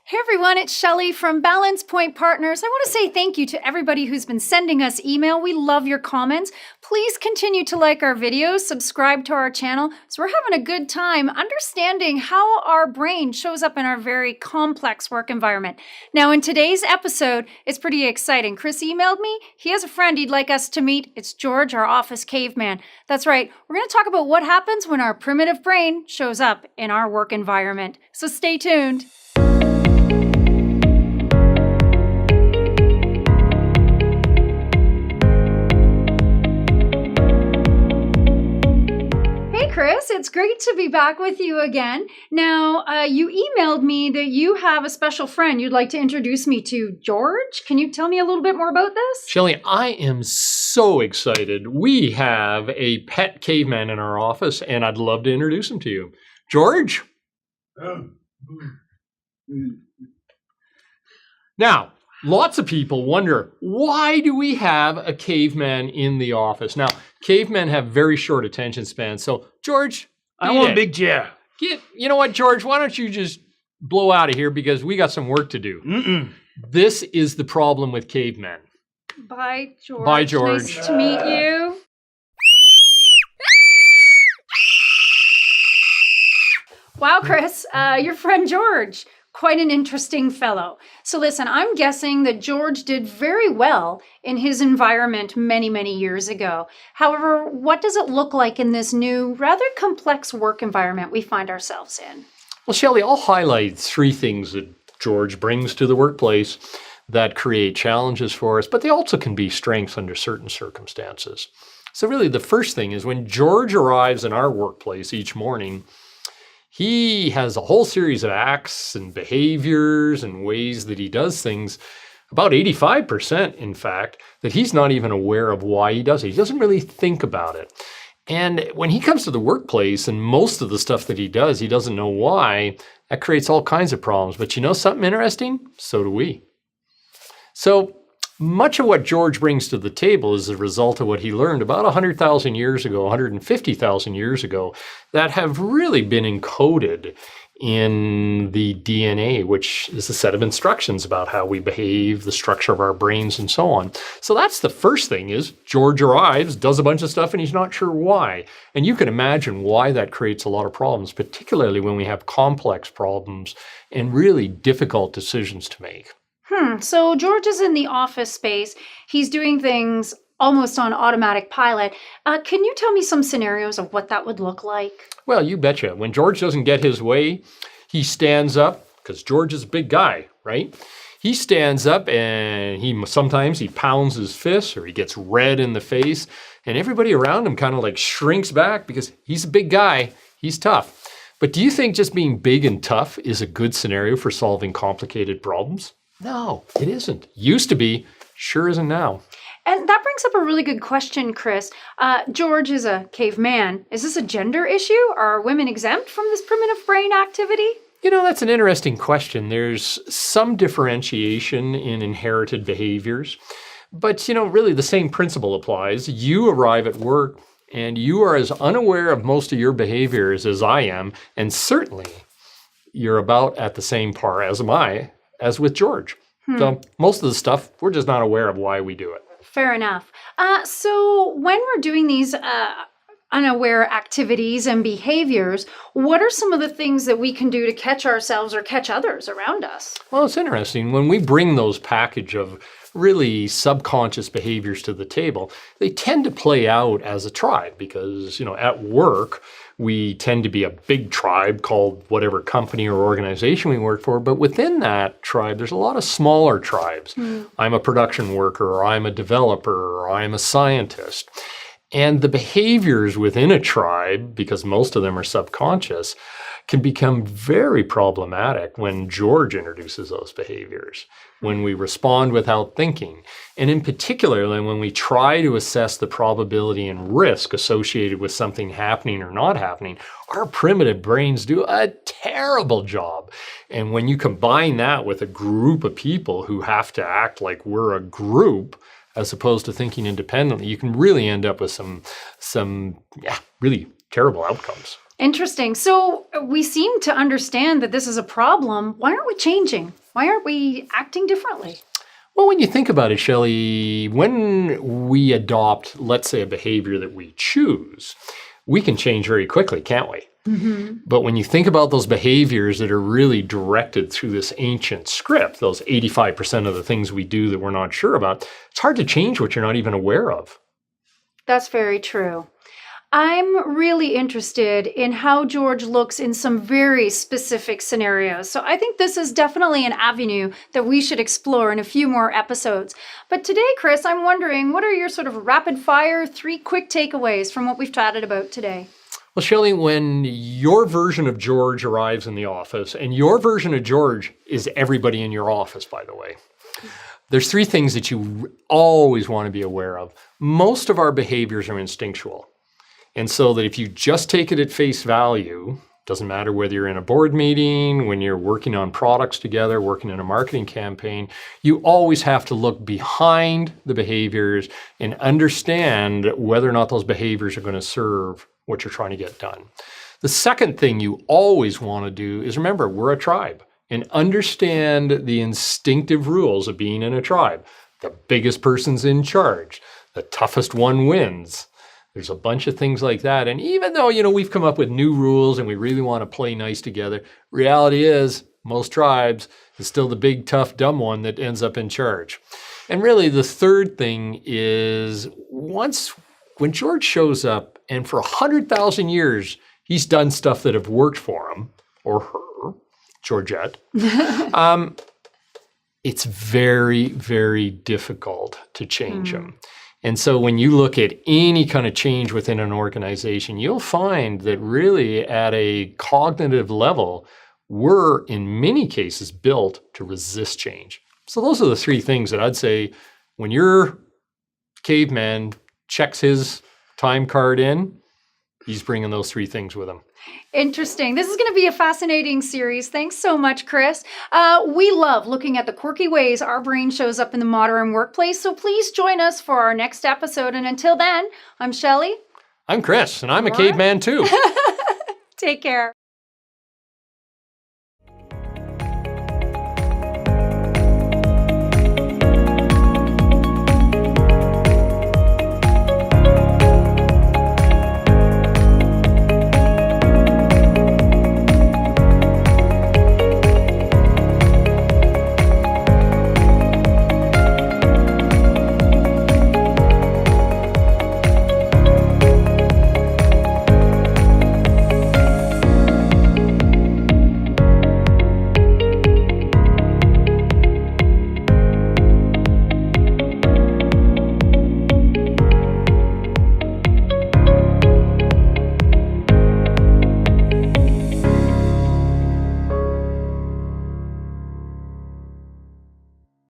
Hey everyone, it's Shelley from Balance Point Partners. I want to say thank you to everybody who's been sending us email. We love your comments. Please continue to like our videos, subscribe to our channel. So we're having a good time understanding how our brain shows up in our very complex work environment. Now in today's episode, it's pretty exciting. Chris emailed me. He has a friend he'd like us to meet. It's George, our office caveman. That's right. We're going to talk about what happens when our primitive brain shows up in our work environment. So stay tuned. Chris, it's great to be back with you again. Now, you emailed me that you have a special friend you'd like to introduce me to, George. Can you tell me a little bit more about this? Shelley, I am so excited. We have a pet caveman in our office, and I'd love to introduce him to you. George? Now, lots of people wonder, why do we have a caveman in the office? Now, cavemen have very short attention spans. So, George, I want a big chair. You know what, George? Why don't you just blow out of here because we got some work to do. This is the problem with cavemen. Bye, George. Bye, George. Nice to meet you. Wow, Chris, your friend George. Quite an interesting fellow. So listen, I'm guessing that George did very well in his environment many, many years ago. However, what does it look like in this new, rather complex work environment we find ourselves in? Well, Shelley, I'll highlight three things that George brings to the workplace that create challenges for us, but they also can be strengths under certain circumstances. So really, the first thing is when George arrives in our workplace each morning, he has a whole series of acts and behaviors and ways that he does things, about 85%, in fact, that he's not even aware of why he does it. He doesn't really think about it. And when he comes to the workplace and most of the stuff that he doesn't know why, that creates all kinds of problems. But you know something interesting? So do we. So much of what George brings to the table is a result of what he learned about 100,000 years ago, 150,000 years ago, that have really been encoded in the DNA, which is a set of instructions about how we behave, the structure of our brains, and so on. So that's the first thing is George arrives, does a bunch of stuff, and he's not sure why. And you can imagine why that creates a lot of problems, particularly when we have complex problems and really difficult decisions to make. So George is in the office space. He's doing things almost on automatic pilot. Can you tell me some scenarios of what that would look like? Well, you betcha. When George doesn't get his way, he stands up, because George is a big guy, right? He stands up and sometimes he pounds his fist or he gets red in the face, and everybody around him kind of like shrinks back because he's a big guy, he's tough. But do you think just being big and tough is a good scenario for solving complicated problems? No, it isn't. Used to be, sure isn't now. And that brings up a really good question, Chris. George is a caveman. Is this a gender issue? Are women exempt from this primitive brain activity? You know, that's an interesting question. There's some differentiation in inherited behaviors. But, you know, really the same principle applies. You arrive at work and you are as unaware of most of your behaviors as I am. And certainly you're about at the same par as am I, as with George. So most of the stuff, we're just not aware of why we do it. Fair enough. So when we're doing these unaware activities and behaviors, what are some of the things that we can do to catch ourselves or catch others around us? Well, it's interesting. When we bring those package of really subconscious behaviors to the table, they tend to play out as a tribe because, you know, at work, we tend to be a big tribe called whatever company or organization we work for. But within that tribe, there's a lot of smaller tribes. I'm a production worker, or I'm a developer, or I'm a scientist. And the behaviors within a tribe, because most of them are subconscious, can become very problematic when George introduces those behaviors, when we respond without thinking, and in particular, when we try to assess the probability and risk associated with something happening or not happening. Our primitive brains do a terrible job. And when you combine that with a group of people who have to act like we're a group, as opposed to thinking independently, you can really end up with some really terrible outcomes. Interesting. So we seem to understand that this is a problem. Why aren't we changing? Why aren't we acting differently? Well, when you think about it, Shelley, when we adopt, let's say, a behavior that we choose, we can change very quickly, can't we? But when you think about those behaviors that are really directed through this ancient script, those 85% of the things we do that we're not sure about, it's hard to change what you're not even aware of. That's very true. I'm really interested in how George looks in some very specific scenarios. So I think this is definitely an avenue that we should explore in a few more episodes. But today, Chris, I'm wondering, what are your sort of rapid fire 3 quick takeaways from what we've chatted about today? Well, Shelley, when your version of George arrives in the office, and your version of George is everybody in your office, by the way, there's 3 things that you always want to be aware of. Most of our behaviors are instinctual. And so that if you just take it at face value, doesn't matter whether you're in a board meeting, when you're working on products together, working in a marketing campaign, you always have to look behind the behaviors and understand whether or not those behaviors are going to serve what you're trying to get done. The second thing you always want to do is remember, we're a tribe, and understand the instinctive rules of being in a tribe. The biggest person's in charge. The toughest one wins. There's a bunch of things like that. And even though, we've come up with new rules and we really want to play nice together, reality is most tribes is still the big, tough, dumb one that ends up in charge. And really the third thing is when George shows up and for 100,000 years, he's done stuff that have worked for him or her, Georgette, it's very, very difficult to change him. And so when you look at any kind of change within an organization, you'll find that really at a cognitive level, we're in many cases built to resist change. So those are the 3 things that I'd say when your caveman checks his time card in, he's bringing those 3 things with him. Interesting. This is going to be a fascinating series. Thanks so much, Chris. We love looking at the quirky ways our brain shows up in the modern workplace, so please join us for our next episode. And until then, I'm Shelley. I'm Chris, and I'm a caveman too. Take care.